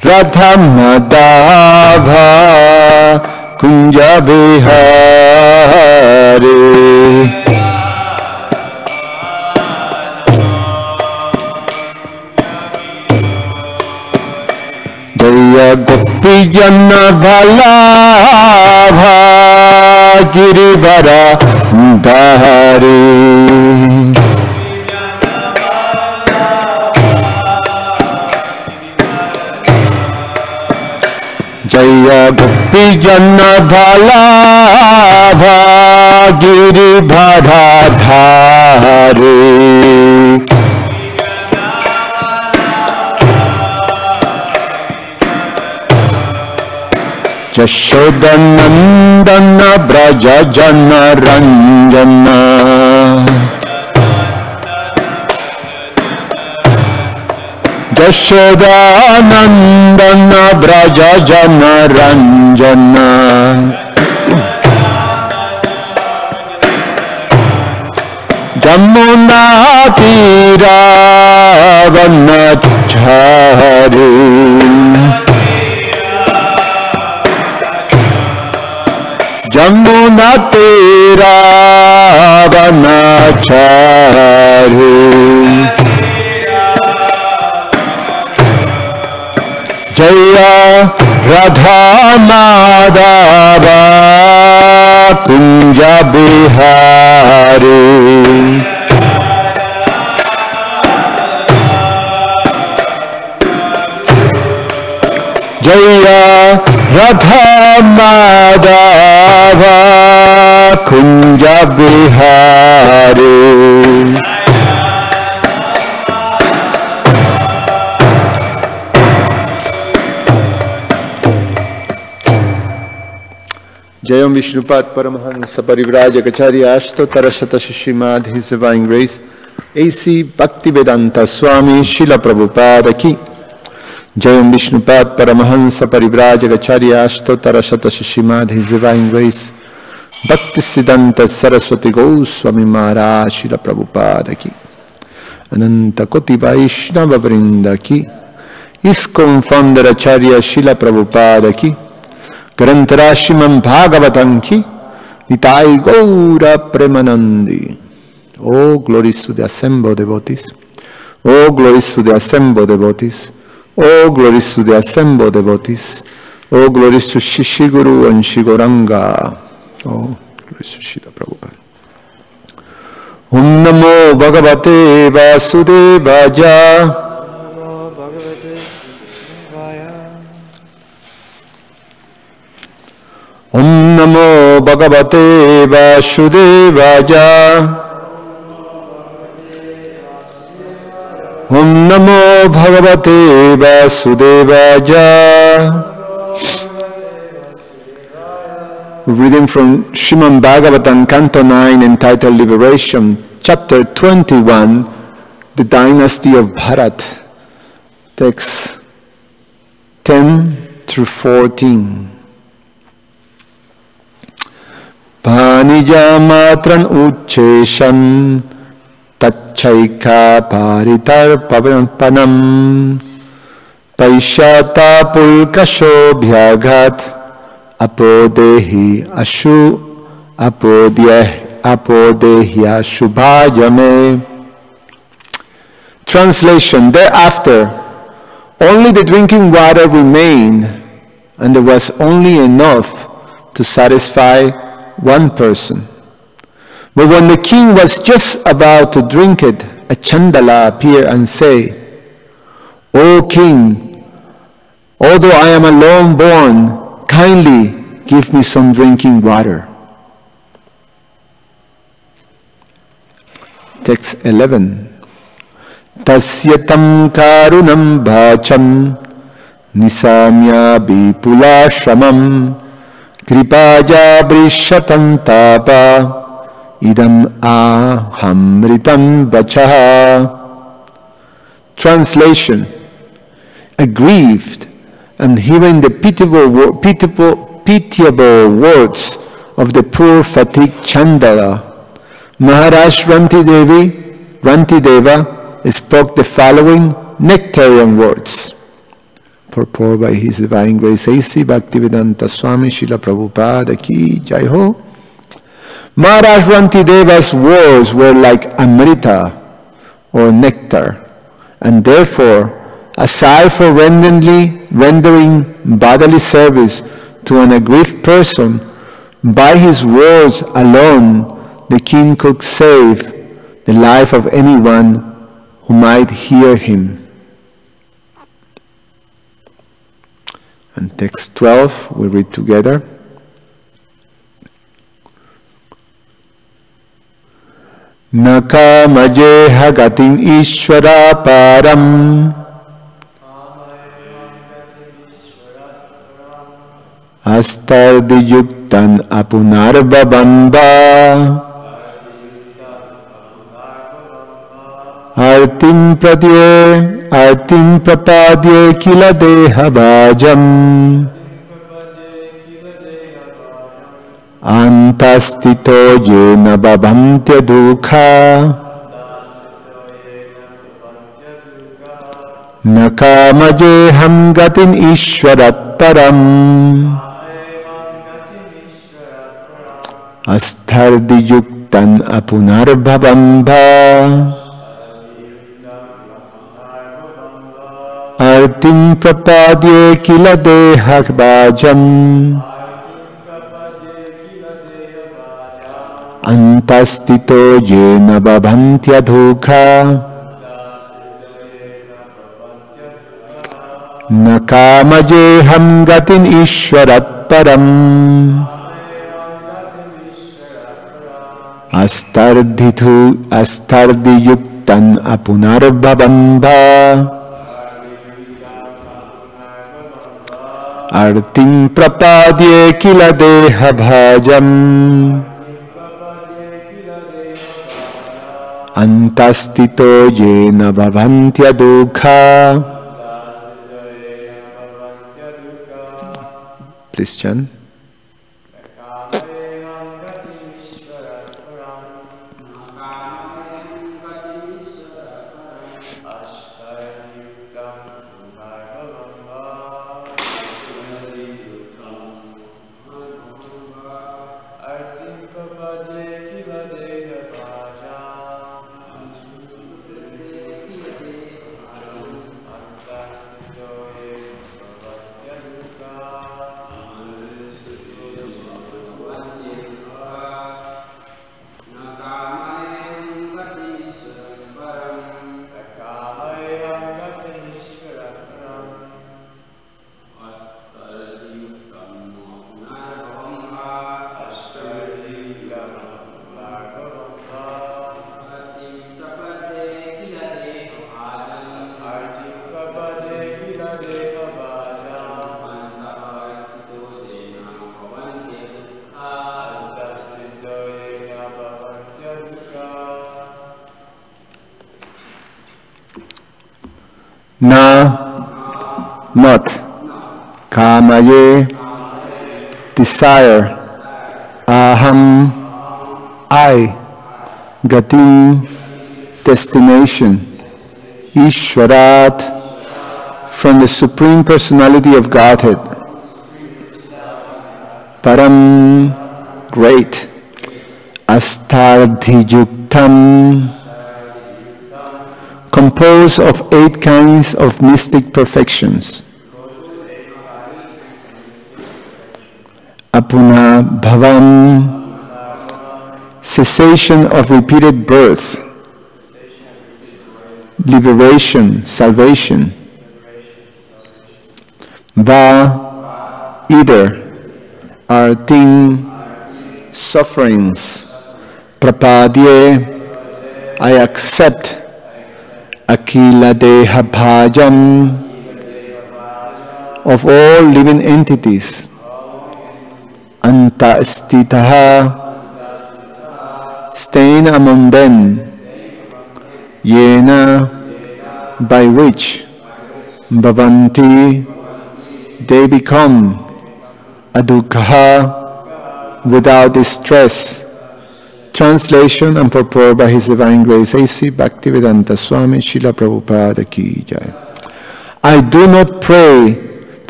Radhamadava Kunja Bihari. Jaya Gopijana Bhalabha Girivara Dhari. Jaya Gopijana Bhalabha Girivara Dhari. Jashodanandana Braja Jana Ranjana. Jashodanandana Braja Jana Ranjana. Jamuna Tira Vanachari. Jamuna Tira Vanachari. Jaya Radha Madhava Kunja Bihari. Jaya Radha Madhava Kunja Bihari. Jayam Vishnupad Paramahansa Parivrajacharya Ashtotara Srimad, His Divine Grace, A.C. Bhaktivedanta Swami Srila Prabhupada Ki. Jayam Vishnupad Paramahansa Parivrajacharya Ashtotara Srimad, His Divine Grace, Bhaktisiddhanta Saraswati Goswami Maharaj Srila Prabhupada Ki. Ananta Koti Vaishnava Vrinda Ki. ISKCON Founder Acharya Srila Prabhupada Ki. Grantara Srimad Bhagavatam Ki. Nitai Gaura Premanandi. Oh, glories to the assembled devotees. Oh, glories to the assembled devotees. Oh, glories to the assembled devotees. Oh, glories to Shishi Guru and Shigoranga. Oh, glories to Srila Prabhupada. Om Namo Bhagavate Vasudevaya. Om Namo Bhagavate Vasudevaya. Om Namo Bhagavate Vasudevaya. Reading from Srimad Bhagavatam, Canto 9, entitled Liberation, Chapter 21, The Dynasty of Bharata, texts 10 through 14. Panija matran ucheshan Tachaika paritar pavanpanam Paishata pulkasho bhyagat Apodehi ashu apodehya shubhajame. Translation. Thereafter, only the drinking water remained, and there was only enough to satisfy one person. But when the king was just about to drink it, a Chandala appeared and said, O king, although I am alone born, kindly give me some drinking water. Text 11. Tasyatam karunam bhacham nisamya vipula shramam kripaja brishatam tapa idam ahamritam vachaha. Translation. Aggrieved and hearing the pitiable words of the poor fatigued Chandala, Maharaj Rantideva spoke the following nectarian words. Purport by His Divine Grace A.C. Bhaktivedanta Swami Srila Prabhupada Ki Jai Ho. Maharaj Rantideva's words were like amrita or nectar, and therefore, aside from rendering bodily service to an aggrieved person, by his words alone the king could save the life of anyone who might hear him. And text 12, we read together. Nakamajeha gatin ishvara param astardiyuktan apunarbabamba artim prapadye kila deha bhajam antastito yena babhantya dukha nakamajeham gatin ishvarat param astardiyuktan apunarbhabamba artim prapadye kila deha bhajam antastito yena babhantya dukha nakamajeham gatin ishvarat param astardiyuktan apunarbhabamba artim prapadye kila deha bhajam antastito yena babhantya dukha. Please chant. Not kamaye, desire, aham, I, gatim, destination, Ishwarat, from the Supreme Personality of Godhead, Param, great, Astardhiyuktam, composed of 8 kinds of mystic perfections. Apuna bhavam, cessation of repeated birth, liberation, salvation. Va, either, arting, sufferings. Prapadye, I accept. Akila deha bhajam, of all living entities. Anta stitaha, staying among them. Yena, by which. Bhavanti, they become. Adukha, without distress. Translation and purport by His Divine Grace A.C. Bhaktivedanta Swami Srila Prabhupada Ki Jai. I do not pray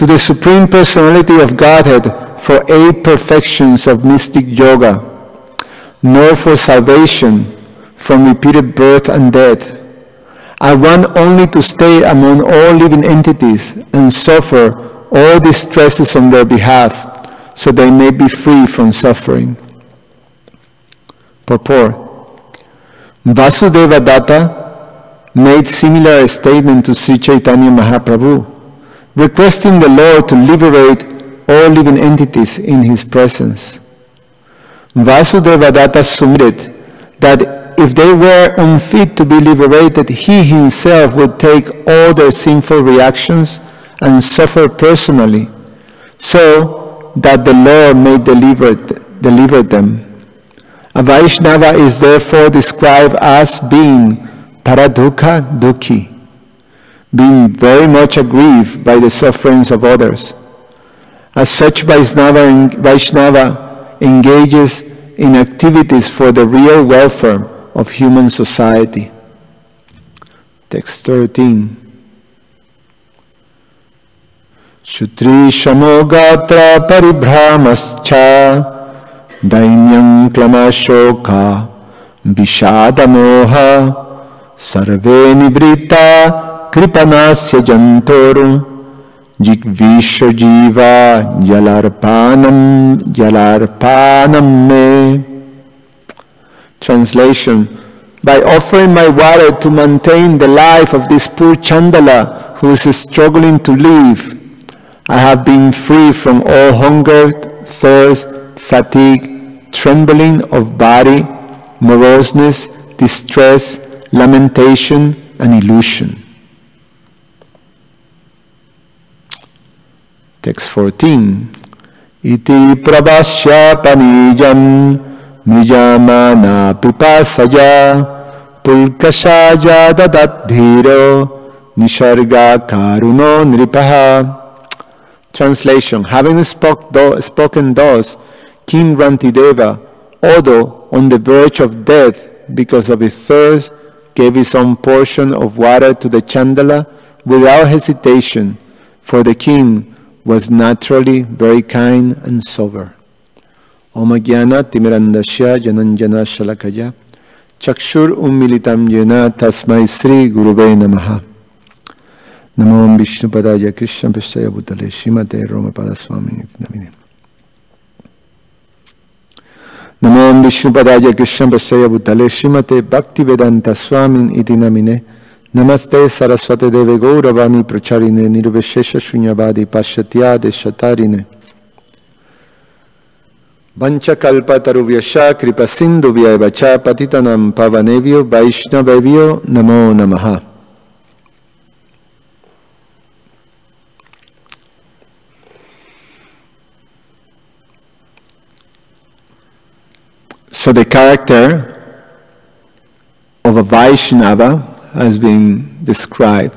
to the Supreme Personality of Godhead for 8 perfections of mystic yoga, nor for salvation from repeated birth and death. I want only to stay among all living entities and suffer all distresses on their behalf, so they may be free from suffering. Purport. Vasudeva Datta made similar statement to Sri Chaitanya Mahaprabhu, requesting the Lord to liberate all living entities in his presence. Vasudeva Datta submitted that if they were unfit to be liberated, he himself would take all their sinful reactions and suffer personally, so that the Lord may deliver them. A Vaishnava is therefore described as being paradukha dukhi, being very much aggrieved by the sufferings of others. As such, Vaishnava engages in activities for the real welfare of human society. Text 13. Shutri shamogatra paribhramascha dainyam klamashoka vishadamoha sarve nivrita kripanasya jantor jigvisha jiva jalarpanam me. Translation. By offering my water to maintain the life of this poor Chandala who is struggling to live, I have been free from all hunger, thirst, fatigue, trembling of body, moroseness, distress, lamentation, and illusion. Text 14. Iti prabhasya panijam mrijamana pipasaja pulkashaja dadadhiro nisharga karuno nripaha. Translation. Having spoken thus, King Rantideva, although on the verge of death because of his thirst, gave his own portion of water to the Chandala without hesitation, for the king was naturally very kind and sober. Om Jnana Timirandasya Jananjana Shalakaya Chakshur Ummilitam Yena Tasmai Sri Gurube Namaha. Namo Vishnu Padaya Krishna Pashaya Bhutale Shrimate Romapada Swami Namine. Namo Vishnu Padaya Krishna Pashaya Bhutale Shrimate Bhakti Vedanta Swami Iti Namine. Namaste Saraswate Deve Gauravani Pracharine Nirveshesha Shunyavadi Pashatyade Shatarine. Vancha Kalpa Taruvyasha Kripa Sindhu Vyayacha Patitanam Pavanevyo Vaishnavevyo Namo Namaha. So the character of a Vaishnava has been described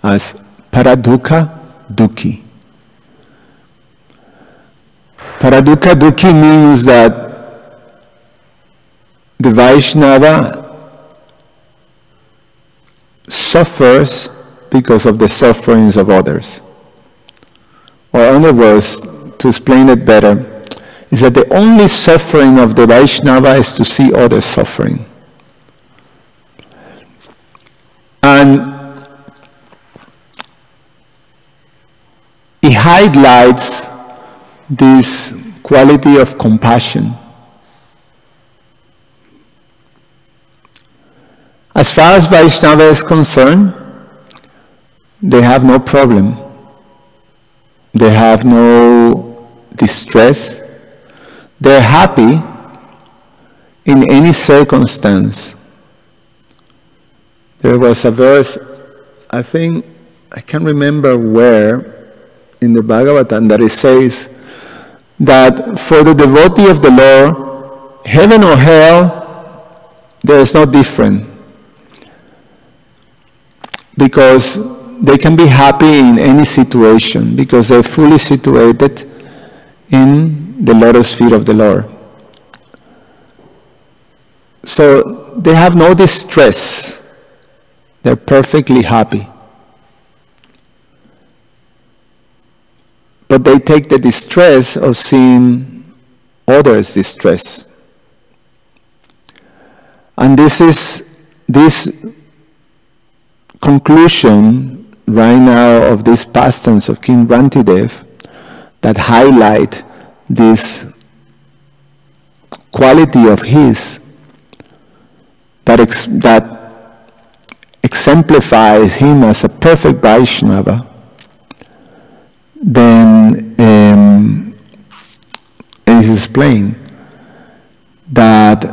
as paradukha dukhi. Paradukha dukhi means that the Vaishnava suffers because of the sufferings of others. Or in other words, to explain it better, is that the only suffering of the Vaishnava is to see others suffering. And he highlights this quality of compassion. As far as Vaishnava is concerned, they have no problem. They have no distress. They're happy in any circumstance. There was a verse, I can't remember where, in the Bhagavatam, that it says that for the devotee of the Lord, heaven or hell, there is no difference. Because they can be happy in any situation, because they're fully situated in the lotus feet of the Lord. So they have no distress. They're perfectly happy. but they take the distress of seeing others' distress. And this conclusion right now of these pastimes of King Rantidev that highlight this quality of his that exemplifies him as a perfect Vaishnava, then it is explained that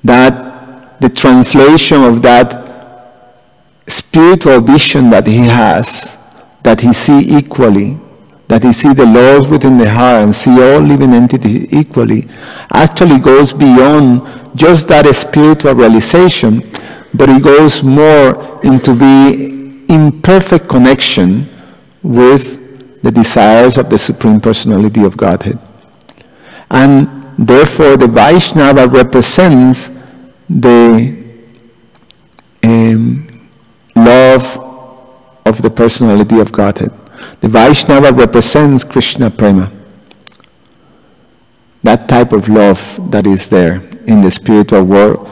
the translation of that spiritual vision that he has, that he see equally, that he see the Lord within the heart and see all living entities equally, actually goes beyond just that spiritual realization, but it goes more into be in perfect connection with the desires of the Supreme Personality of Godhead. And therefore the Vaishnava represents the love of the Personality of Godhead. The Vaishnava represents Krishna Prema. That type of love that is there in the spiritual world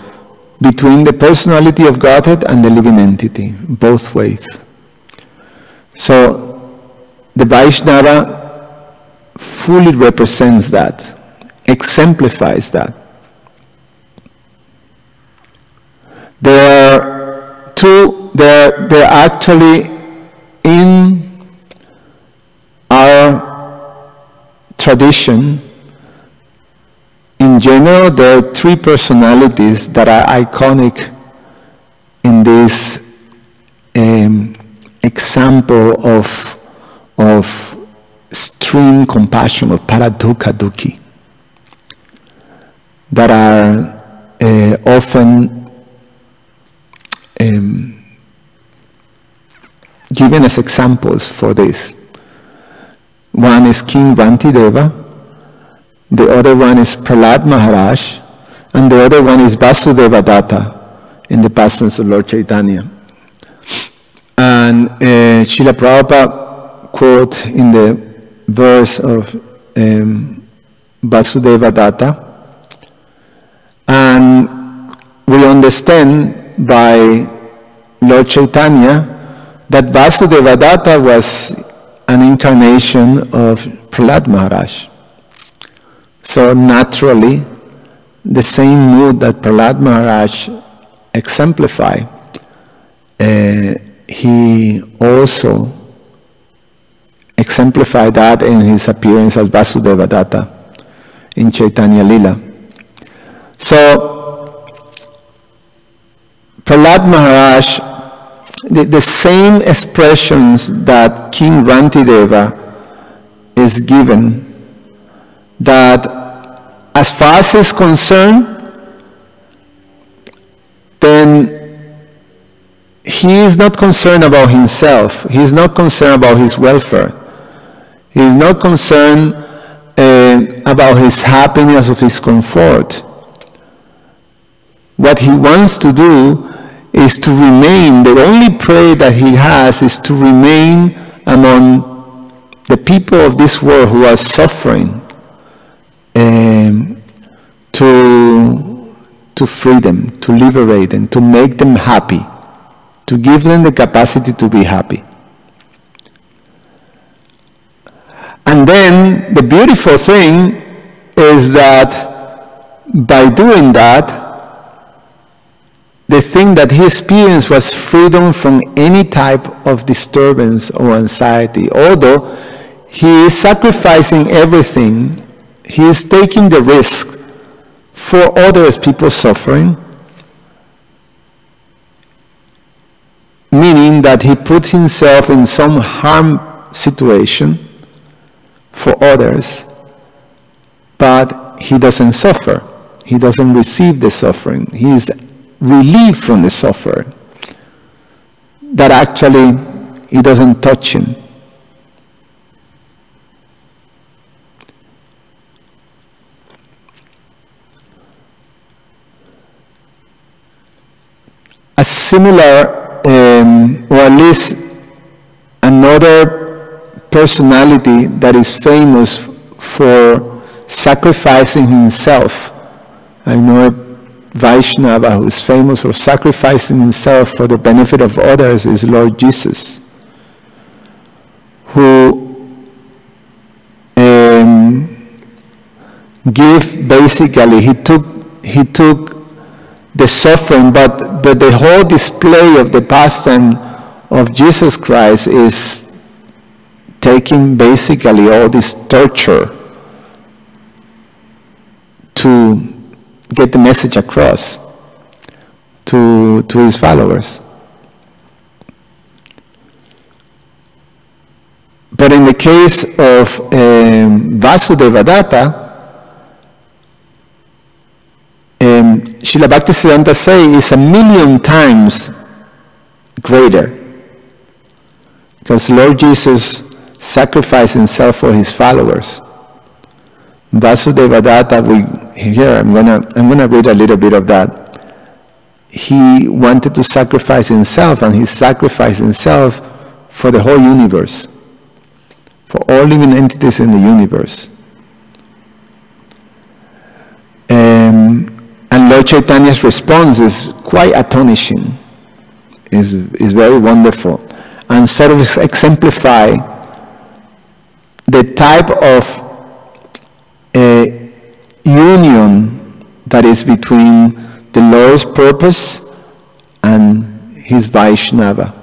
between the Personality of Godhead and the living entity, both ways. So the Vaishnava fully represents that, exemplifies that. They're actually in our tradition. In general, there are three personalities that are iconic in this example of extreme compassion, of paradukha dukhi, that are often given as examples for this. One is King Rantideva, the other one is Prahlad Maharaj, and the other one is Vasudeva Datta in the pastimes of Lord Chaitanya. And Srila Prabhupada quote in the verse of Vasudeva Datta, and we understand by Lord Chaitanya that Vasudeva Datta was an incarnation of Prahlad Maharaj. So naturally, the same mood that Prahlad Maharaj exemplified, he also exemplified that in his appearance as Vasudeva Datta in Chaitanya Lila. So Prahlad Maharaj, the same expressions that King Rantideva is given, that as far as he's concerned, then he is not concerned about himself. He is not concerned about his welfare. He is not concerned about his happiness or his comfort. What he wants to do is to remain, the only prayer that he has is to remain among the people of this world who are suffering, to free them, to liberate them, to make them happy, to give them the capacity to be happy. And then the beautiful thing is that by doing that, the thing that he experienced was freedom from any type of disturbance or anxiety. Although he is sacrificing everything, he is taking the risk for others, people suffering, meaning that he put himself in some harm situation for others, but he doesn't suffer. He doesn't receive the suffering. He is relieved from the sufferer. That actually, it doesn't touch him. A similar, or at least another personality that is famous for sacrificing himself. I know a Vaishnava who is famous for sacrificing himself for the benefit of others is Lord Jesus, who basically he took the suffering, but the whole display of the pastime of Jesus Christ is taking basically all this torture to get the message across to his followers. But in the case of Vasudevadatta, Srila Bhaktisiddhanta say is 1,000,000 times greater, because Lord Jesus sacrificed himself for his followers. Vasudevadatta, I'm gonna read a little bit of that. He wanted to sacrifice himself, and he sacrificed himself for the whole universe, for all living entities in the universe. And Lord Chaitanya's response is quite astonishing, is very wonderful, and sort of exemplify the type of union that is between the Lord's purpose and his Vaishnava.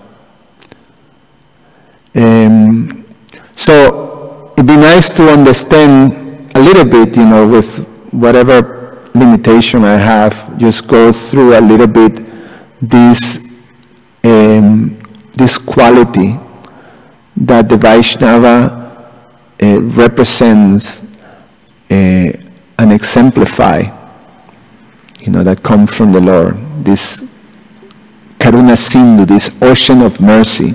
So it'd be nice to understand a little bit, with whatever limitation I have, just go through a little bit this quality that the Vaishnava represents and exemplify, that come from the Lord, this Karuna Sindhu, this ocean of mercy.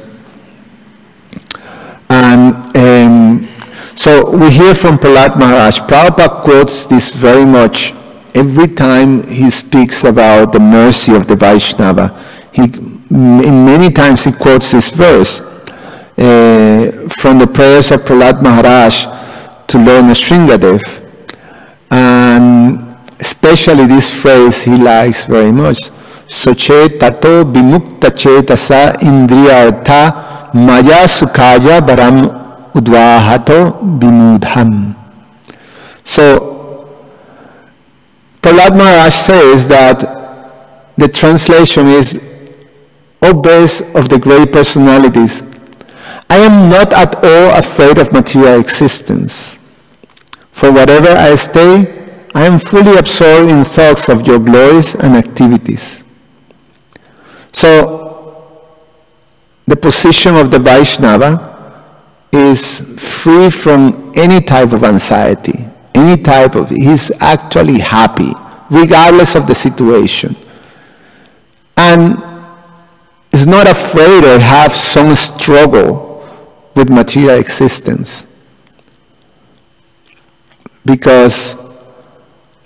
And so we hear from Prahlad Maharaj. Prabhupada quotes this very much every time he speaks about the mercy of the Vaishnava. Many times he quotes this verse from the prayers of Prahlad Maharaj to Lord Nrsingadev. And especially this phrase he likes very much. Soche tato vimukta chetasa indriyartha maya sukhaya varam udvahato vimudham. So Prahlad Maharaj says that the translation is, O best of the great personalities, I am not at all afraid of material existence. For wherever I stay, I am fully absorbed in thoughts of your glories and activities. So, the position of the Vaishnava is free from any type of anxiety, he's actually happy, regardless of the situation. And is not afraid or have some struggle with material existence, because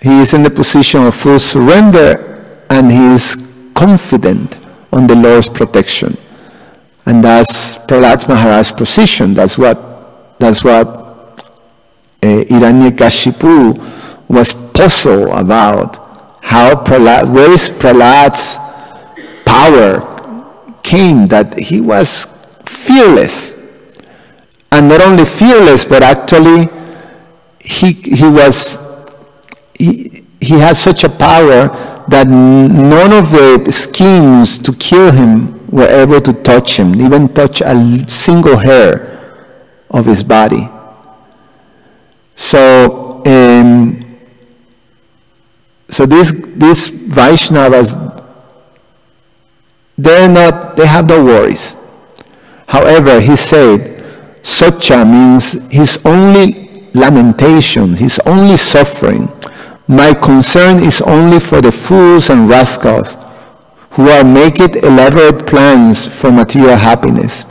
he is in the position of full surrender, and he is confident on the Lord's protection. And that's Prahlad Maharaj's position. That's what Hiranyakashipu was puzzled about. Where is Prahlad's power came, that he was fearless. And not only fearless, but actually he had such a power that none of the schemes to kill him were able to touch him, even touch a single hair of his body. So, these Vaishnavas, they have no worries. However, he said, Socha means his only lamentation, his only suffering. My concern is only for the fools and rascals who are making elaborate plans for material happiness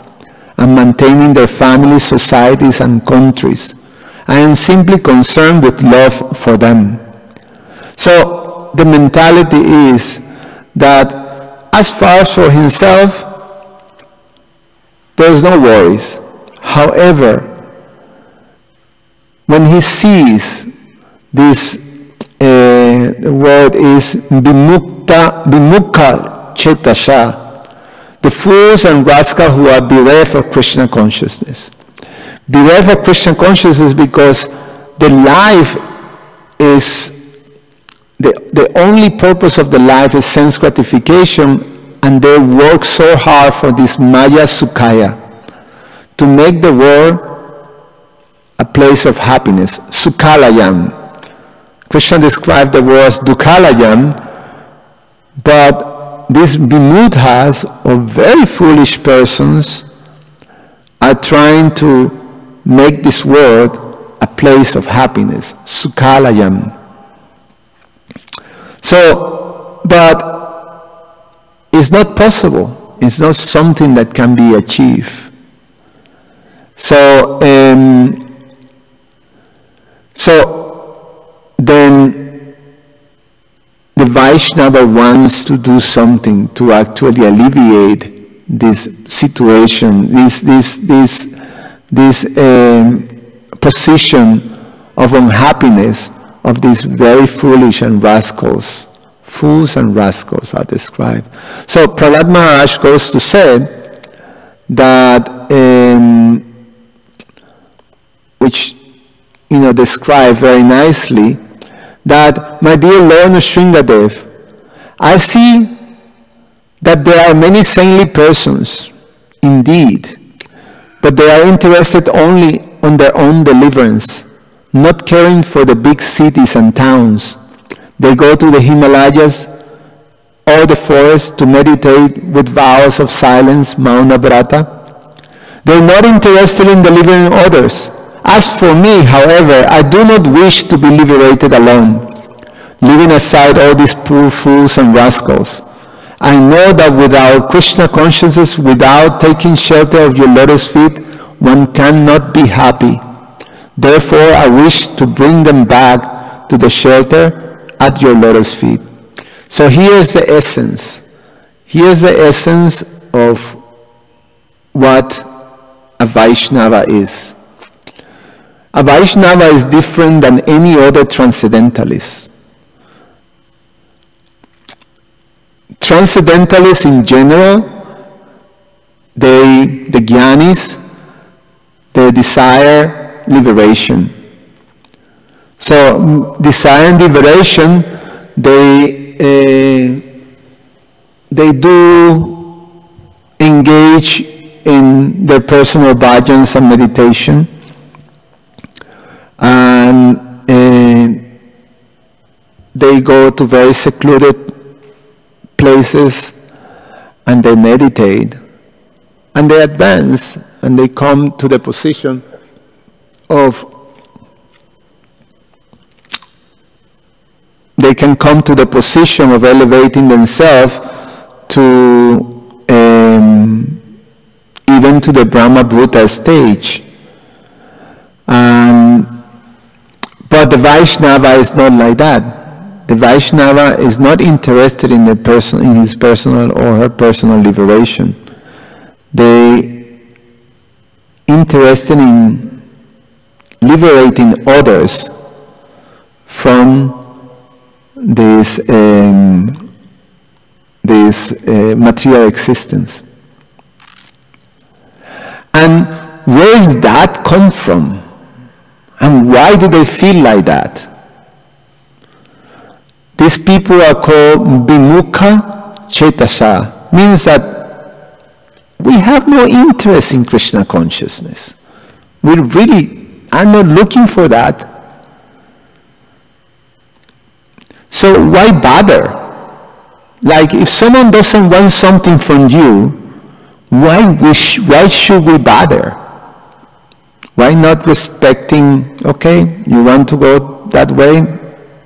and maintaining their families, societies, and countries. I am simply concerned with love for them. So the mentality is that as far as for himself, there's no worries. However, when he sees this, the word is vimukha chetasha, the fools and rascals who are bereft of Krishna consciousness. Bereft of Krishna consciousness because the life is, the only purpose of the life is sense gratification, and they work so hard for this Maya Sukhaya, to make the world a place of happiness. Sukhalayam. Krishna described the world as Dukhalayam, but these vimudhas, or very foolish persons, are trying to make this world a place of happiness. Sukhalayam. So, but it's not possible. It's not something that can be achieved. So, then the Vaishnava wants to do something to actually alleviate this situation, this position of unhappiness of these very foolish and rascals. Fools and rascals are described. So Prahlad Maharaj goes to say that, which describe very nicely, that, my dear Lord Nrsingadev, I see that there are many saintly persons, indeed, but they are interested only on their own deliverance, not caring for the big cities and towns. They go to the Himalayas or the forest to meditate with vows of silence, Mauna Brata. They are not interested in delivering others. As for me, however, I do not wish to be liberated alone, leaving aside all these poor fools and rascals. I know that without Krishna consciousness, without taking shelter of your lotus feet, one cannot be happy. Therefore, I wish to bring them back to the shelter at your lotus feet. So here's the essence. Here's the essence of what a Vaishnava is. A Vaishnava is different than any other transcendentalist. Transcendentalists in general, the Jnanis, they desire liberation. So, desiring liberation, they do engage in their personal bhajans and meditation, and they go to very secluded places and they meditate and they advance and they come to the position of, they can come to the position of elevating themselves to even to the Brahma Bhuta stage. But the Vaishnava is not like that. The Vaishnava is not interested in his personal or her personal liberation. They interested in liberating others from this material existence. And where does that come from? And why do they feel like that? These people are called Vimukha Chetasha. Means that we have no interest in Krishna consciousness. We really are not looking for that. So why bother? Like if someone doesn't want something from you, why should we bother? Why not respecting, okay, you want to go that way?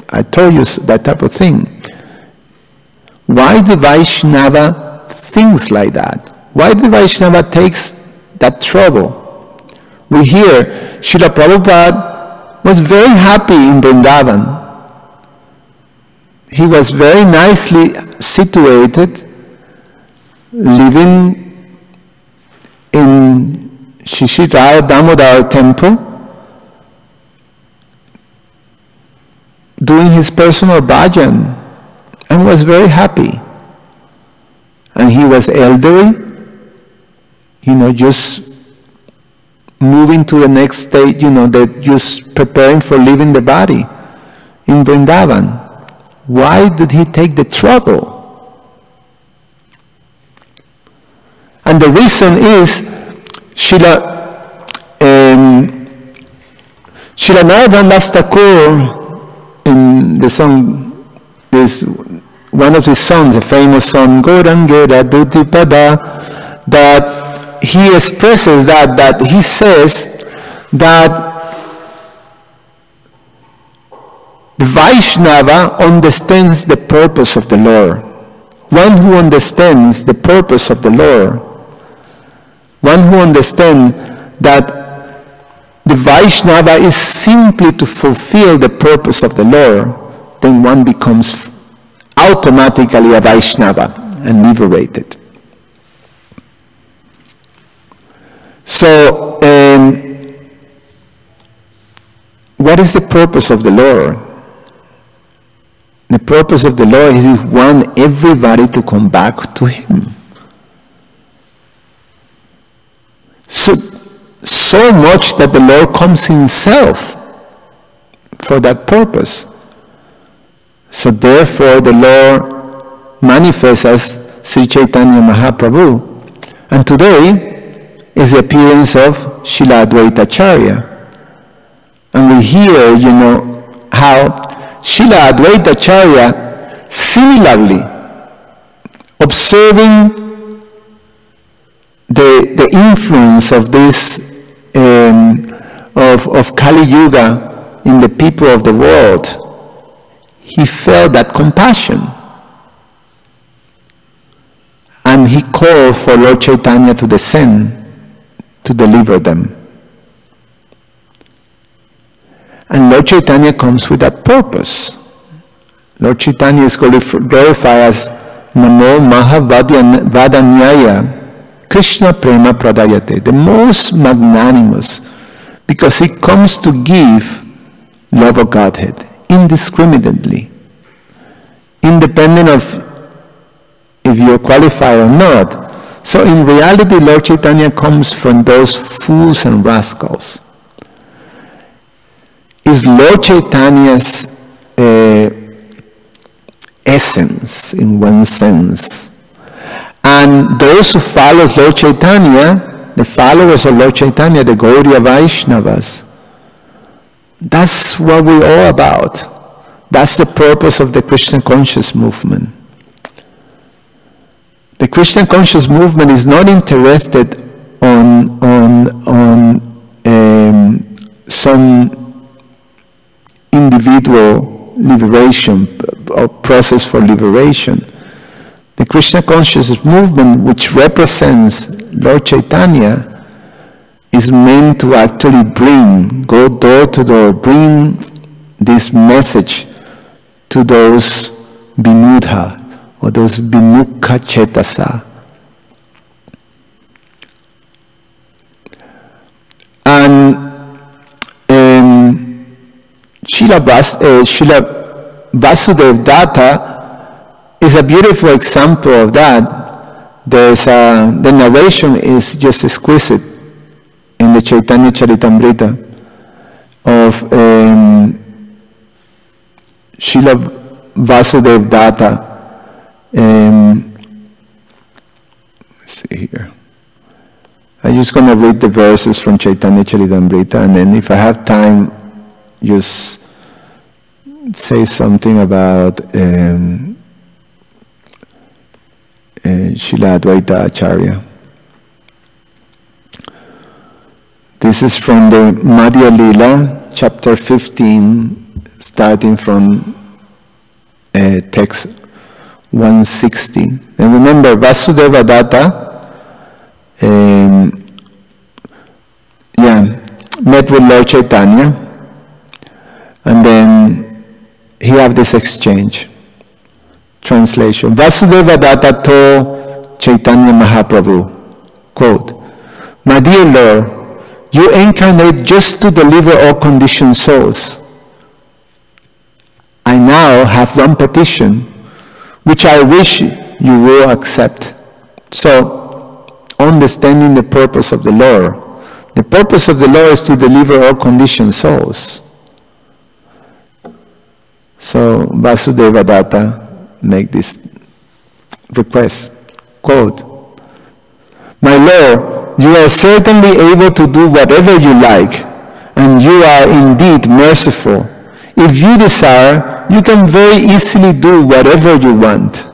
I told you that type of thing. Why the Vaishnava thinks like that? Why the Vaishnava takes that trouble? We hear Srila Prabhupada was very happy in Vrindavan. He was very nicely situated, living in Shishiraya Damodar temple, doing his personal bhajan, and was very happy. And he was elderly, just moving to the next stage, they're just preparing for leaving the body in Vrindavan. Why did he take the trouble? And the reason is Srila Narottam Das Thakur, in the song, is one of his songs, a famous song, Gaurangera Dutipada, that he expresses that he says that the Vaishnava understands the purpose of the Lord. One who understands the purpose of the Lord, one who understands that the Vaishnava is simply to fulfill the purpose of the Lord, then one becomes automatically a Vaishnava and liberated. So, what is the purpose of the Lord? The purpose of the Lord is He wants everybody to come back to Him. So much that the Lord comes Himself for that purpose. So therefore the Lord manifests as Sri Chaitanya Mahaprabhu. And today is the appearance of Srila Advaita Acharya. And we hear, how Srila Advaita Acharya, similarly, observing the influence of this, of Kali Yuga in the people of the world, he felt that compassion. And he called for Lord Chaitanya to descend to deliver them. And Lord Chaitanya comes with that purpose. Lord Chaitanya is glorified as Namo Mahavadanyaya Krishna Prema Pradayate, the most magnanimous, because he comes to give love of Godhead indiscriminately, independent of if you're qualified or not. So in reality, Lord Chaitanya comes from those fools and rascals. Is Lord Chaitanya's essence in one sense. And those who follow Lord Chaitanya, the followers of Lord Chaitanya, the Gaudiya Vaishnavas, that's what we're all about. That's the purpose of the Krishna conscious movement. The Krishna conscious movement is not interested on some individual liberation or process for liberation. The Krishna conscious movement, which represents Lord Chaitanya, is meant to actually go door to door, bring this message to those vimudha, or those vimukha chetasa. And Srila Vasudeva Datta is a beautiful example of that. The narration is just exquisite in the Chaitanya Charitamrita of Srila Vasudeva Datta. Let's see here. I'm just going to read the verses from Chaitanya Charitamrita, and then if I have time, just say something about Srila Advaita Acharya. This is from the Madhya Lila, chapter 15, starting from text 160. And remember, Vasudeva Datta met with Lord Chaitanya, and then he have this exchange. Translation. Vasudeva Datta told Chaitanya Mahaprabhu, quote, My dear Lord, you incarnate just to deliver all conditioned souls. I now have one petition, which I wish you will accept. So, understanding the purpose of the Lord. The purpose of the Lord is to deliver all conditioned souls. So, Vasudeva Datta make this request. Quote, "My Lord, you are certainly able to do whatever you like, and you are indeed merciful. If you desire, you can very easily do whatever you want.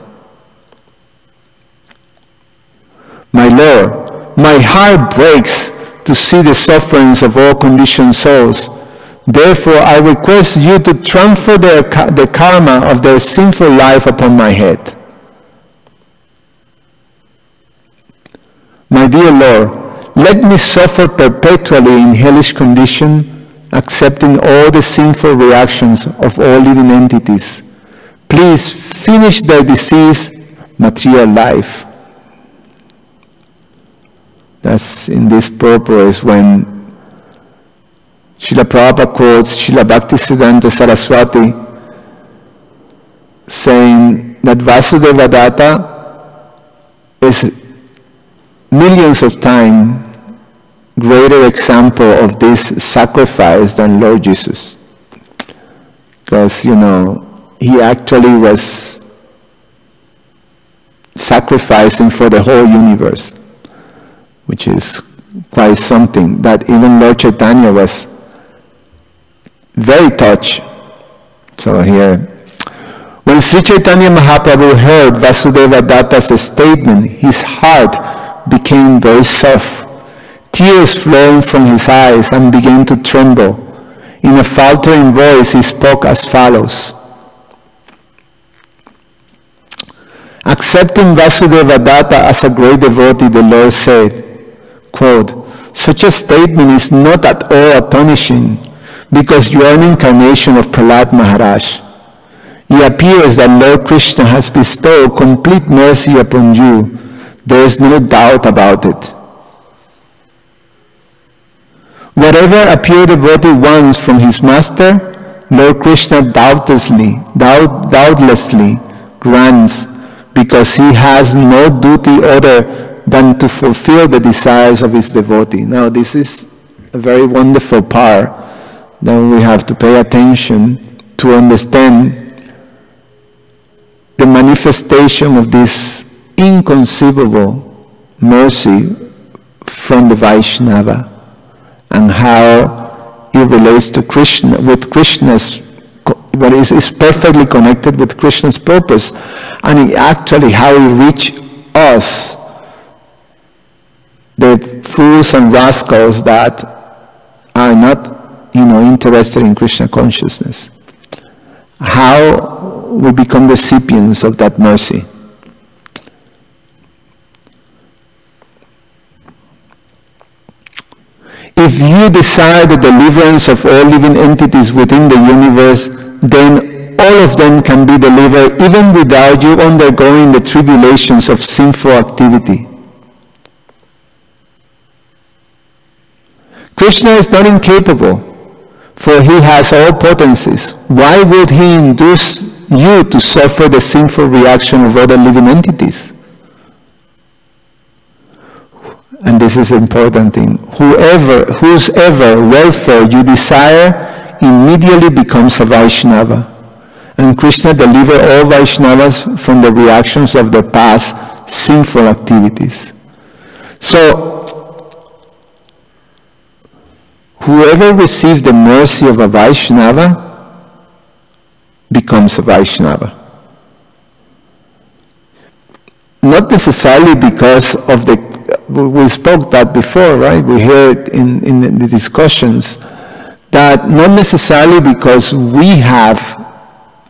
My Lord, my heart breaks to see the sufferings of all conditioned souls. Therefore, I request you to transfer the karma of their sinful life upon my head. My dear Lord, let me suffer perpetually in hellish condition, accepting all the sinful reactions of all living entities. Please finish their diseased material life." That's in this purpose when Srila Prabhupada quotes Srila Bhaktisiddhanta Saraswati saying that Vasudeva Datta is millions of times greater example of this sacrifice than Lord Jesus. Because, he actually was sacrificing for the whole universe, which is quite something that even Lord Chaitanya was very touched. So here, when Sri Chaitanya Mahaprabhu heard Vasudeva Datta's statement, his heart became very soft. Tears flowing from his eyes and began to tremble. In a faltering voice, he spoke as follows. Accepting Vasudeva Datta as a great devotee, the Lord said, quote, "Such a statement is not at all astonishing, because you are an incarnation of Prahlad Maharaj. It appears that Lord Krishna has bestowed complete mercy upon you. There is no doubt about it. Whatever a pure devotee wants from his master, Lord Krishna doubtlessly grants, because he has no duty other than to fulfill the desires of his devotee." Now this is a very wonderful part that we have to pay attention to understand the manifestation of this inconceivable mercy from the Vaishnava, and how it relates to Krishna, with Krishna's, what is perfectly connected with Krishna's purpose, and actually how it reached us, the fools and rascals that are not, interested in Krishna consciousness. How we become recipients of that mercy. If you desire the deliverance of all living entities within the universe, then all of them can be delivered even without you undergoing the tribulations of sinful activity. Krishna is not incapable, for he has all potencies. Why would he induce you to suffer the sinful reaction of other living entities? And this is an important thing. Whosever welfare you desire immediately becomes a Vaishnava. And Krishna delivered all Vaishnavas from the reactions of their past sinful activities. So, whoever receives the mercy of a Vaishnava becomes a Vaishnava. Not necessarily because of we spoke that before, right? We heard in the discussions that not necessarily because we have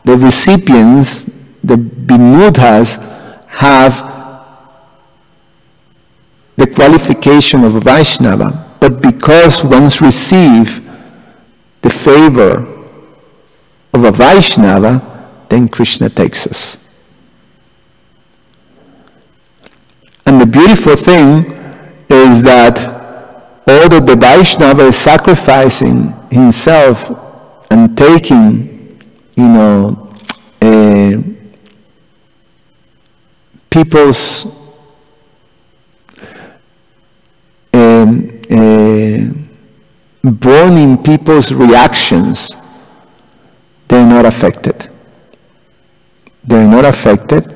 the recipients, the Bimudhas, have the qualification of a Vaishnava, but because once receive the favor of a Vaishnava, then Krishna takes us. And the beautiful thing is that the Vaishnava is sacrificing himself and taking, people's born in people's reactions, they're not affected. They're not affected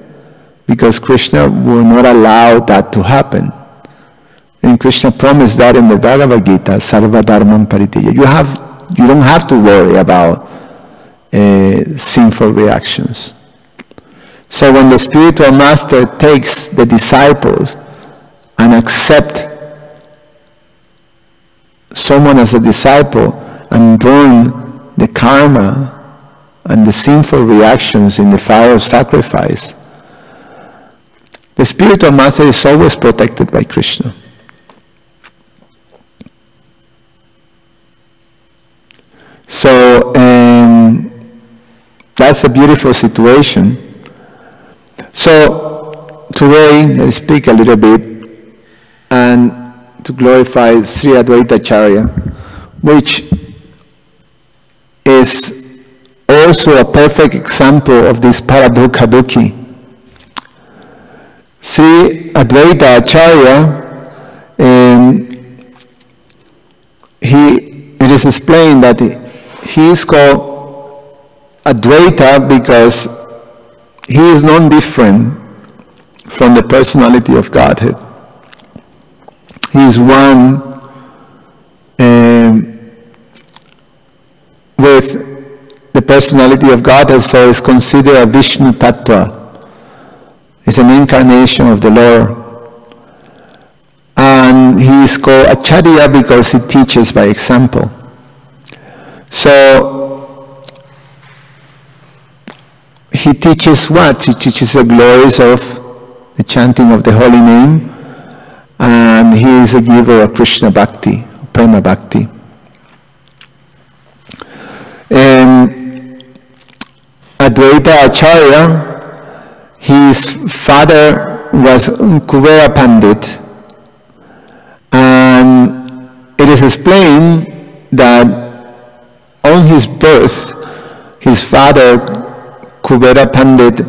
because Krishna will not allow that to happen. And Krishna promised that in the Bhagavad Gita, Sarva Dharman Paritya. You don't have to worry about sinful reactions. So when the spiritual master takes the disciples and accept someone as a disciple and burn the karma and the sinful reactions in the fire of sacrifice, the spiritual master is always protected by Krishna. So that's a beautiful situation. So today, let's speak a little bit and to glorify Sri Advaita Acharya, which is also a perfect example of this paradukha dukhi. Sri Advaita Acharya, it is explained that he is called Advaita because he is non-different from the personality of Godhead. He is one with the personality of Godhead, so is considered a Vishnu Tattva. It's an incarnation of the Lord. And he is called Acharya because he teaches by example. So he teaches what? He teaches the glories of the chanting of the holy name, and he is a giver of Krishna Bhakti, Prema Bhakti. Advaita Acharya, his father was Kubera Pandit, and it is explained that on his birth, his father, Kubera Pandit,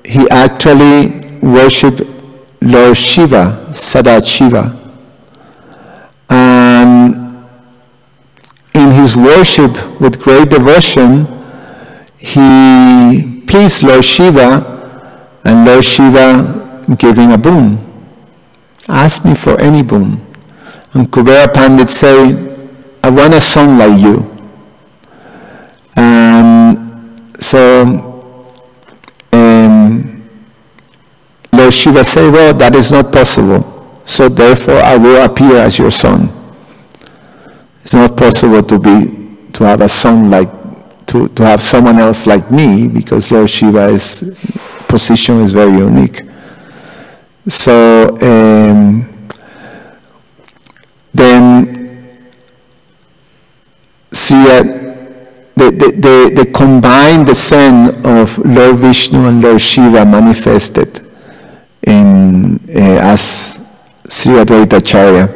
he actually worshipped Lord Shiva, Sadashiva. And in his worship with great devotion, he pleased Lord Shiva, and Lord Shiva gave him a boon. Ask me for any boon. And Kubera Pandit said, I want a son like you. So Lord Shiva said, well, that is not possible. So therefore I will appear as your son. It's not possible to have a son like, to have someone else like me, because Lord Shiva's position is very unique. So then the combined descent of Lord Vishnu and Lord Shiva manifested as Sri Advaita Acharya.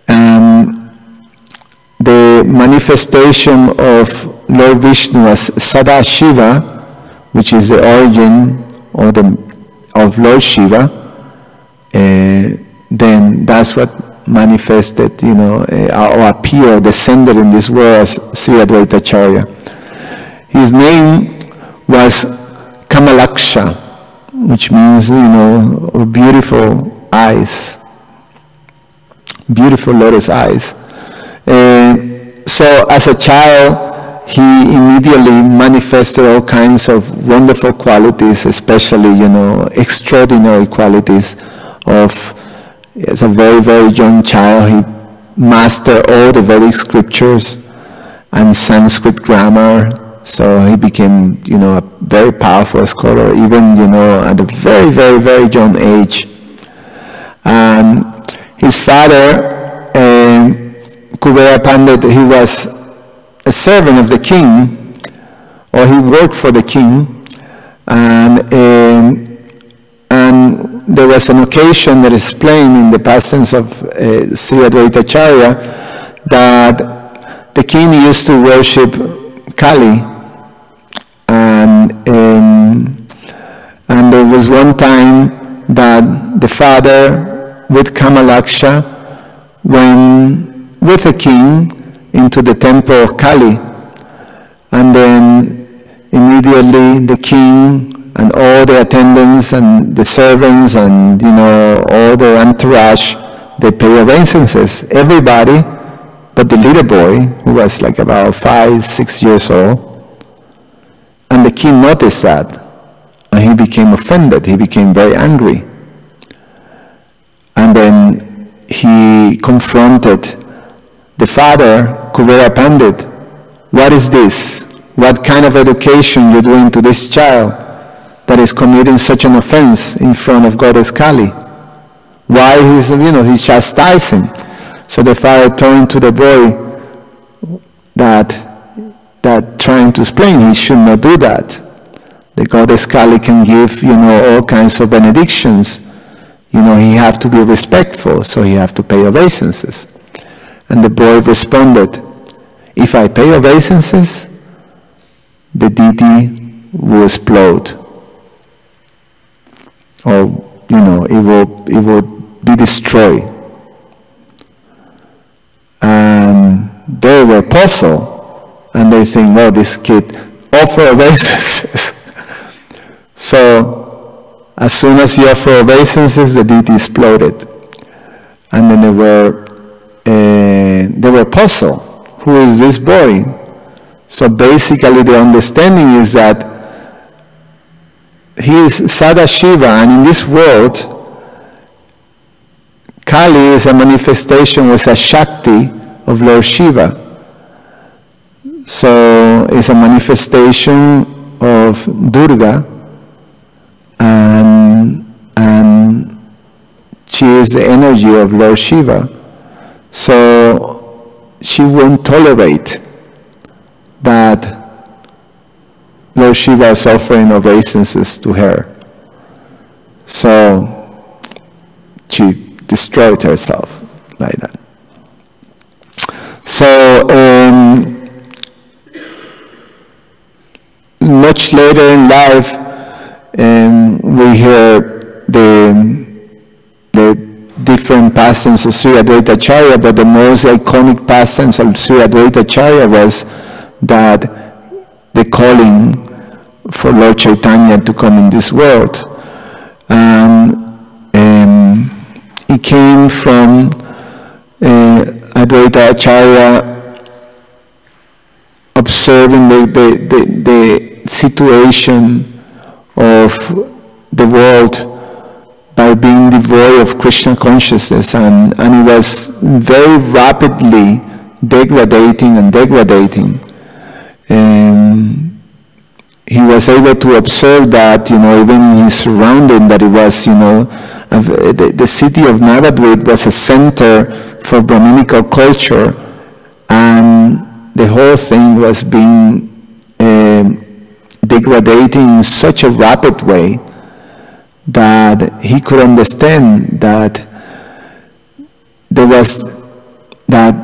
And the manifestation of Lord Vishnu as Sadashiva, which is the origin of Lord Shiva, then that's what manifested, or appeared, descended in this world as Sri Advaita Acharya. His name was Kamalaksha, which means, beautiful eyes, beautiful lotus eyes. So as a child, he immediately manifested all kinds of wonderful qualities, especially, extraordinary qualities of, as a very, very young child, he mastered all the Vedic scriptures and Sanskrit grammar. So he became, a very powerful scholar, even, at a very, very, very young age. And his father, Kubera Pandit, he was a servant of the king, or he worked for the king, and there was an occasion that is explained in the pastimes of Sri Advaita Acharya that the king used to worship Kali, and there was one time that the father with Kamalaksha went with the king into the temple of Kali, and then immediately the king and all the attendants and the servants and all the entourage, they pay obeisances. Everybody but the little boy, who was like about 5, 6 years old. And the king noticed that, and he became offended. He became very angry. And then he confronted the father, Kubera Pandit. What is this? What kind of education you're doing to this child that is committing such an offense in front of Goddess Kali? Why he's chastising? So the father turned to the boy that trying to explain he should not do that. The Goddess Kali can give, all kinds of benedictions. He have to be respectful, so he have to pay obeisances. And the boy responded, if I pay obeisances, the deity will explode. Or, it will be destroyed. And they were puzzled. And they think, well, this kid offer obeisances. So, as soon as he offered obeisances, the deity exploded. And then they were puzzled. Who is this boy? So basically the understanding is that he is Sadashiva, and in this world, Kali is a manifestation, was a Shakti of Lord Shiva. So it's a manifestation of Durga, and she is the energy of Lord Shiva. So she won't tolerate that Lord Shiva is offering obeisances to her. So she destroyed herself like that. So much later in life, we hear the different pastimes of Sri Advaita Acharya, but the most iconic pastimes of Sri Advaita Acharya was that the calling for Lord Chaitanya to come in this world. It came from Advaita Acharya observing the situation of the world by being devoid of Krishna consciousness, and it was very rapidly degrading. He was able to observe that, even in his surrounding, that it was, the city of Navadvip was a center for Brahminical culture, and the whole thing was being degrading in such a rapid way that he could understand that there was the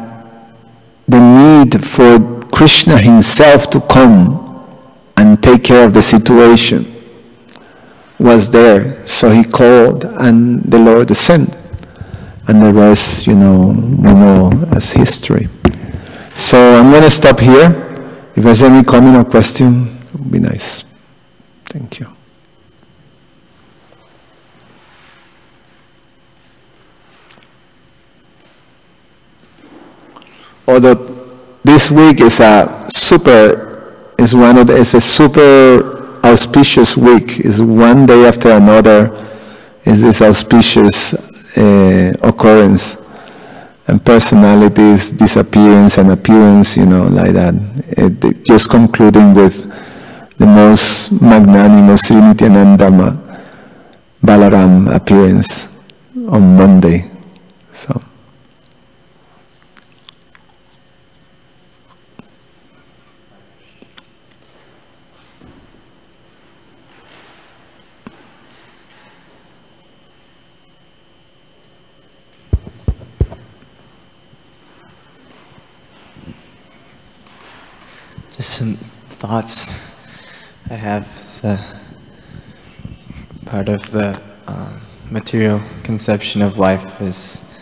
need for Krishna himself to come and take care of the situation was there. So he called, and the Lord descended, and the rest, we know as history. So I'm going to stop here. If there's any comment or question, it would be nice. Thank you. Although this week is a super auspicious week. It's one day after another is this auspicious occurrence, and personalities, disappearance and appearance, like that. Just concluding with the most magnanimous Sri Nityananda Balaram appearance on Monday. So. Just some thoughts I have. Part of the material conception of life is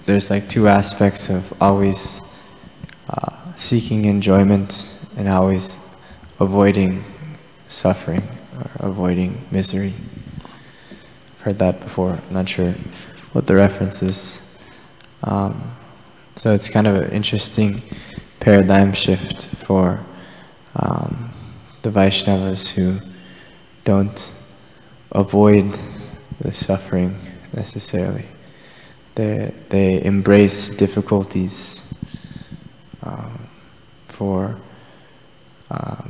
there's like two aspects of always seeking enjoyment and always avoiding suffering or avoiding misery. I've heard that before, I'm not sure what the reference is. So it's kind of an interesting paradigm shift for the Vaishnavas who don't avoid the suffering necessarily. They embrace difficulties for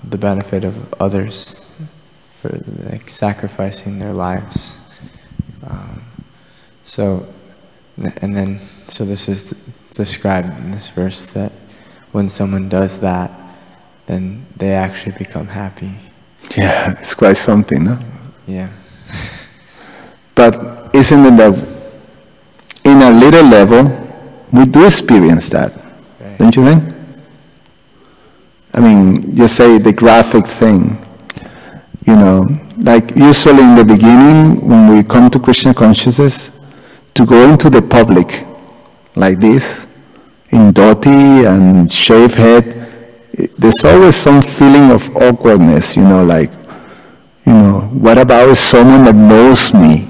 the benefit of others, for like sacrificing their lives. So this is described in this verse that when someone does that, then they actually become happy. Yeah, it's quite something, no? Yeah. But isn't it that in a little level, we do experience that, right? Don't you think? I mean, you say the graphic thing, you know, like usually in the beginning, when we come to Krishna consciousness, to go into the public like this, in dhoti and shaved head, there's always some feeling of awkwardness, you know, like, you know, what about someone that knows me?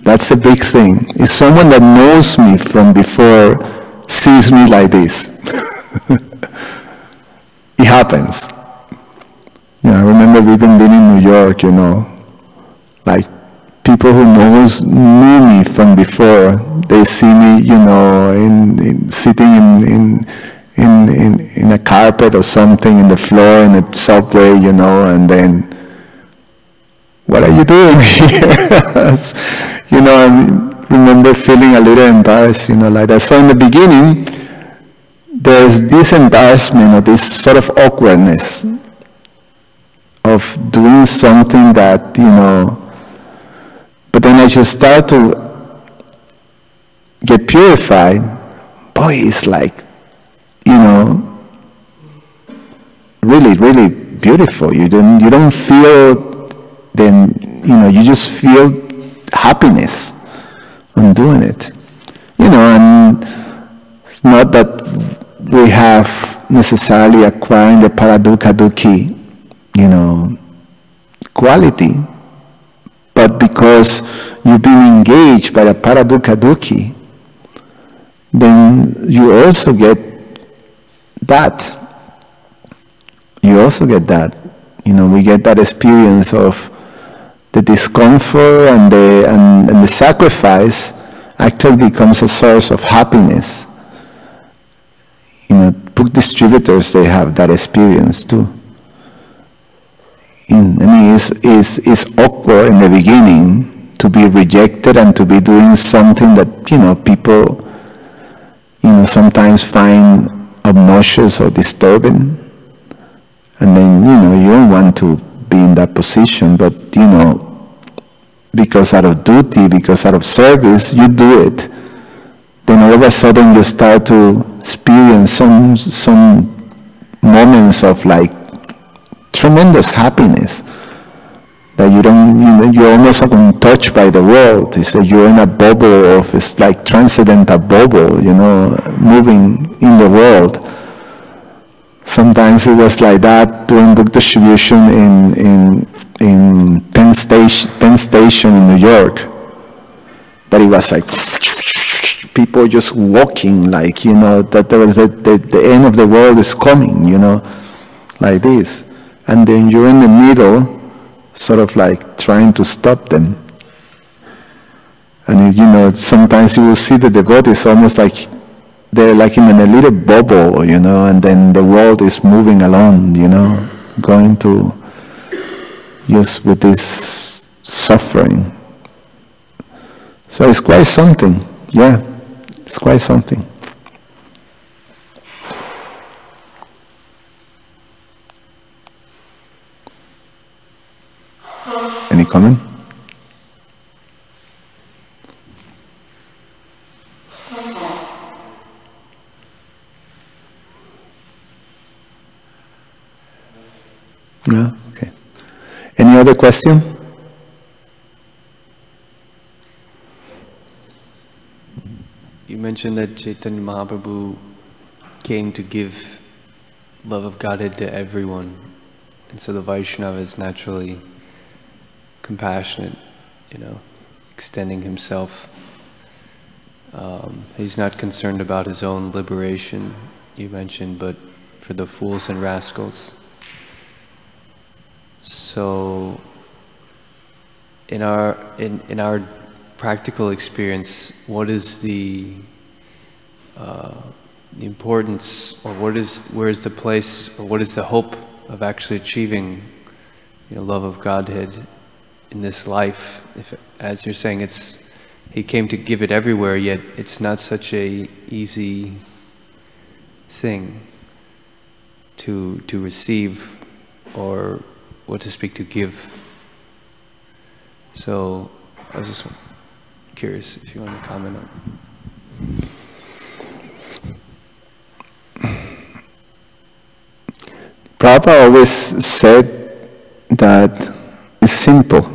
That's a big thing. If someone that knows me from before sees me like this, it happens. You know, I remember even being in New York, you know, like people who knew me from before, they see me, you know, sitting in a carpet or something in the floor in a subway, you know, and then, what are you doing here? You know, I remember feeling a little embarrassed, you know, like that. So in the beginning, there's this embarrassment or this sort of awkwardness of doing something that, you know, but then as you start to get purified, boy, it's like, you know, really, really beautiful. You don't feel then, you know, you just feel happiness on doing it. You know, and it's not that we have necessarily acquiring the paradukkha dukkhi, you know, quality, but because you've been engaged by the paradukkha dukkhi, then you also get that. You also get that. You know, we get that experience of the discomfort and the sacrifice actually becomes a source of happiness. You know, book distributors, they have that experience too. I mean, it's awkward in the beginning to be rejected and to be doing something that, you know, people, you know, sometimes find obnoxious or disturbing. And then, you know, you don't want to be in that position, but, you know, because out of duty, because out of service, you do it. Then all of a sudden you start to experience some moments of like tremendous happiness that you don't, you know, you're almost untouched by the world. So you're in a bubble of, it's like transcendental bubble, you know, moving in the world. Sometimes it was like that during book distribution in Penn Station in New York, that it was like people just walking like, you know, that there was the end of the world is coming, you know, like this. And then you're in the middle, sort of like trying to stop them. And, you know, sometimes you will see the devotees almost like they're like in a little bubble, you know, and then the world is moving along, you know, going to just with this suffering. So it's quite something, yeah, it's quite something. Any comment? Yeah, okay. Any other question? You mentioned that Chaitanya Mahaprabhu came to give love of Godhead to everyone, and so the Vaishnava is naturally compassionate, you know, extending himself. He's not concerned about his own liberation, you mentioned, but for the fools and rascals. So, in our practical experience, what is the importance, or where is the place, or what is the hope of actually achieving, you know, love of Godhead in this life? If, as you're saying, he came to give it everywhere, yet it's not such a easy thing to receive, or what to speak, to give. So I was just curious if you want to comment on. Prabhupada always said that it's simple.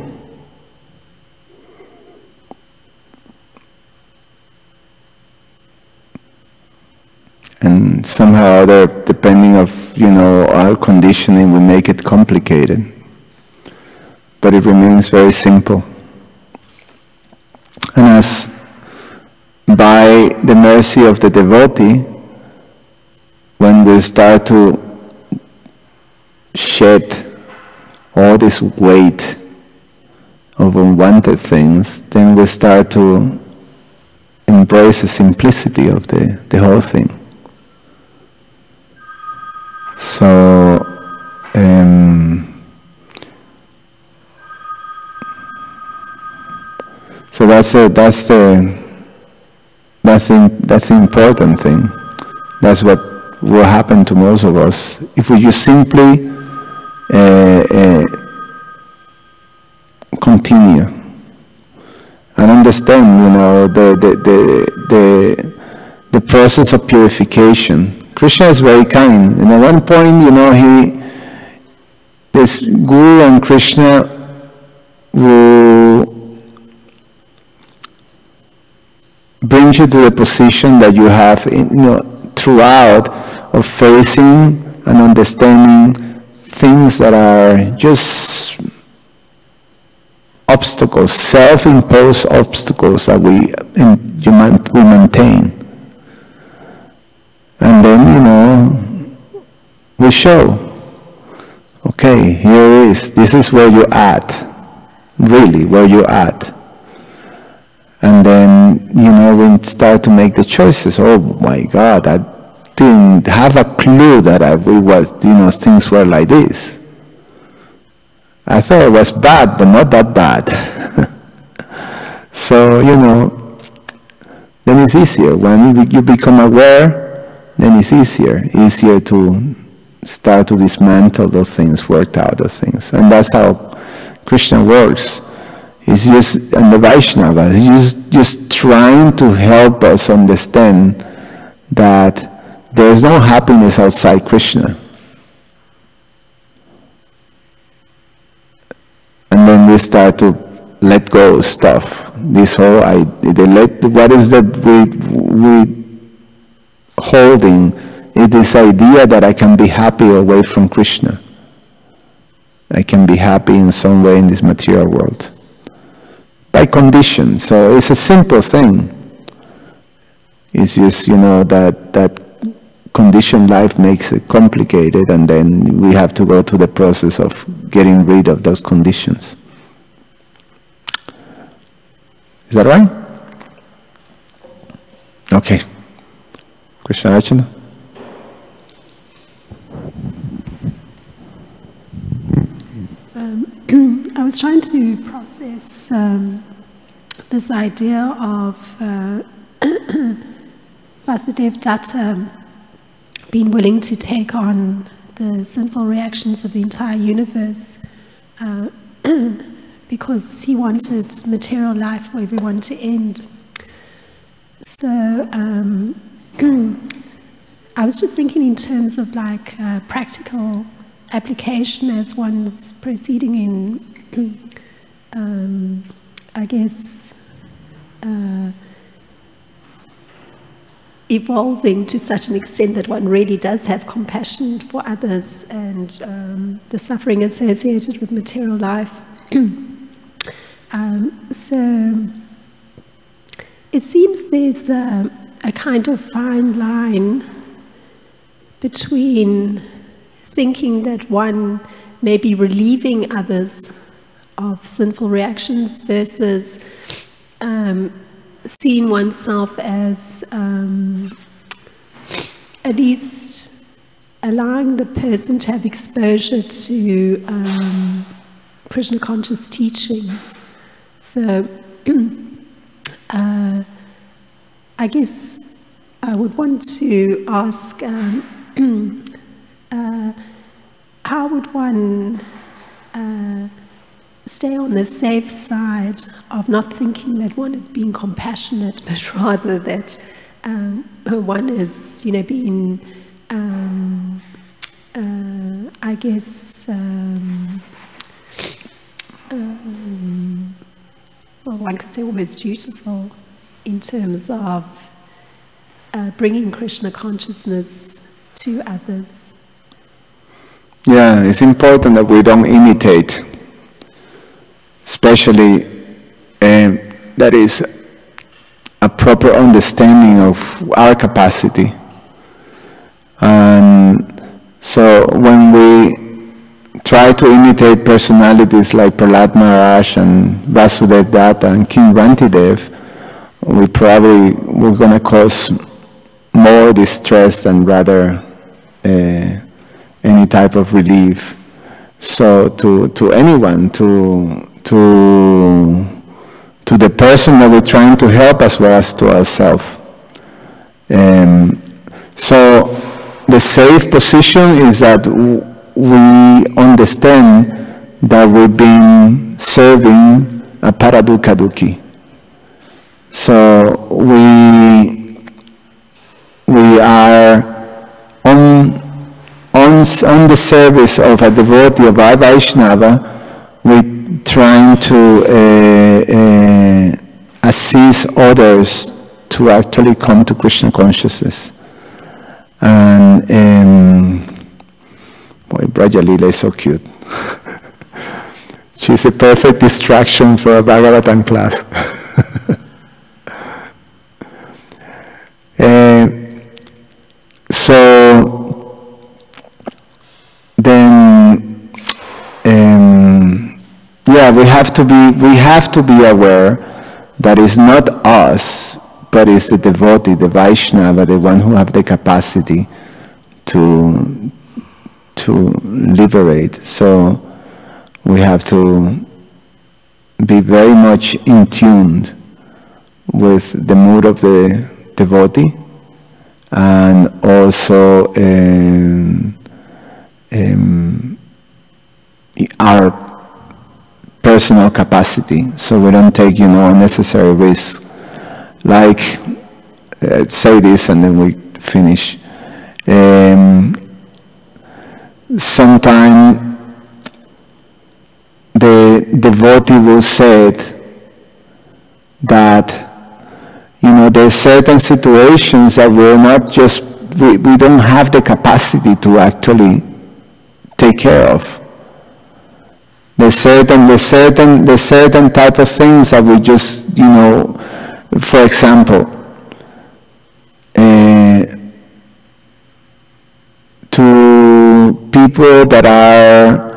And somehow or other, depending of, you know, our conditioning, we make it complicated. But it remains very simple. And as by the mercy of the devotee, when we start to shed all this weight of unwanted things, then we start to embrace the simplicity of the whole thing. So, so that's the important thing. That's what will happen to most of us if we just simply continue and understand, you know, the process of purification. Krishna is very kind, and at one point, you know, this Guru and Krishna will bring you to the position that you have, you know, throughout, of facing and understanding things that are just obstacles, self-imposed obstacles that we maintain. And then, you know, we show, okay, here is, this is where you're at, really, where you're at. And then, you know, we start to make the choices. Oh my God, I didn't have a clue that things were like this. I thought it was bad, but not that bad. So, you know, then it's easier. When you become aware, then it's easier to start to dismantle those things, work out those things. And that's how Krishna works. He's just, and the Vaishnava, he's just trying to help us understand that there is no happiness outside Krishna. And then we start to let go of stuff. This whole what is that we holding is this idea that I can be happy away from Krishna. I can be happy in some way in this material world. By condition. So it's a simple thing. It's just, you know, that conditioned life makes it complicated, and then we have to go through the process of getting rid of those conditions. Is that right? Okay. Krishna Archana. I was trying to process this idea of Vasudev Datta being willing to take on the sinful reactions of the entire universe because he wanted material life for everyone to end. So I was just thinking in terms of like practical application as one's proceeding in, I guess, evolving to such an extent that one really does have compassion for others and the suffering associated with material life. So it seems there's a kind of fine line between thinking that one may be relieving others of sinful reactions versus seeing oneself as at least allowing the person to have exposure to Krishna conscious teachings. So I guess I would want to ask, how would one stay on the safe side of not thinking that one is being compassionate, but rather that one is, being, I guess, well, one could say almost dutiful in terms of bringing Krishna consciousness to others. Yeah, it's important that we don't imitate, especially that is a proper understanding of our capacity. So when we try to imitate personalities like Prahlad Maharaj and Vasudev Datta and King Rantidev, we're going to cause more distress than rather any type of relief. So to anyone, to the person that we're trying to help as well as to ourselves. So the safe position is that we understand that we've been serving a paradukkha dukhi. So we are on the service of a devotee of our Vaishnava. We're trying to assist others to actually come to Krishna consciousness. And boy, Brajalila is so cute. She's a perfect distraction for a Bhagavatam class. So then, yeah, we have to be aware that it's not us, but it's the devotee, the Vaishnava, the one who have the capacity to liberate. So we have to be very much in tune with the mood of the devotee, and also our personal capacity, so we don't take unnecessary risks. Like say this and then we finish. Sometime the devotee will say that there's certain situations that we don't have the capacity to actually take care of. There's certain type of things that we just, for example, to people that are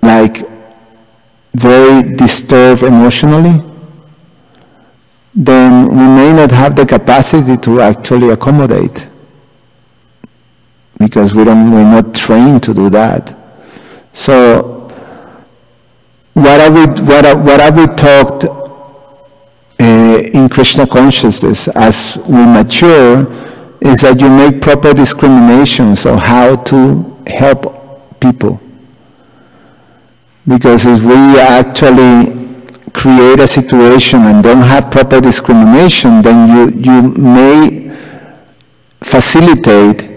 like very disturbed emotionally, then we may not have the capacity to actually accommodate, because we're not trained to do that. So what are we taught in Krishna consciousness as we mature is that you make proper discriminations of how to help people. Because if we actually create a situation and don't have proper discrimination, then you may facilitate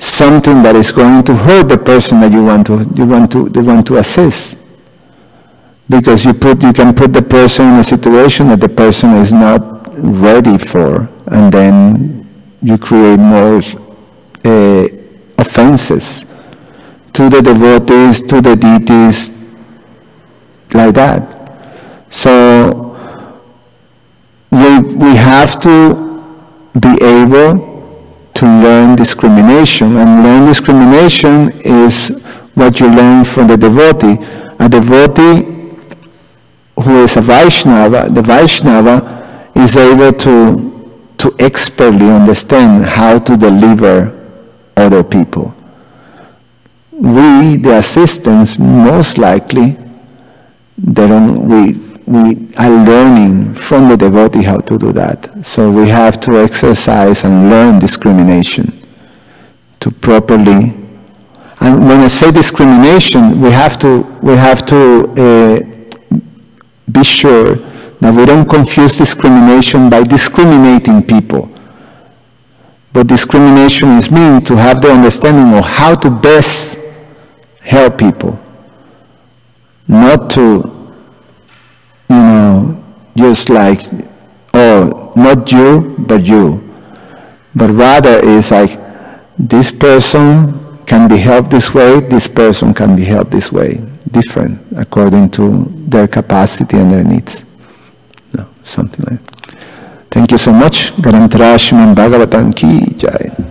something that is going to hurt the person that you want to assist. Because you can put the person in a situation that the person is not ready for, and then you create more offenses to the devotees, to the deities, like that. So we have to be able to learn discrimination, and learn discrimination is what you learn from the devotee. A devotee who is a Vaishnava, the Vaishnava is able to expertly understand how to deliver other people. We, the assistants, most likely, we are learning from the devotee how to do that. So we have to exercise and learn discrimination to properly. And when I say discrimination, we have to be sure that we don't confuse discrimination by discriminating people. But discrimination is meant to have the understanding of how to best help people. Not to, just like, oh, not you, but you. But rather it's like, this person can be helped this way, this person can be helped this way. Different according to their capacity and their needs. No, something like that. Thank you so much. Garantara Srimad Bhagavatam ki jai.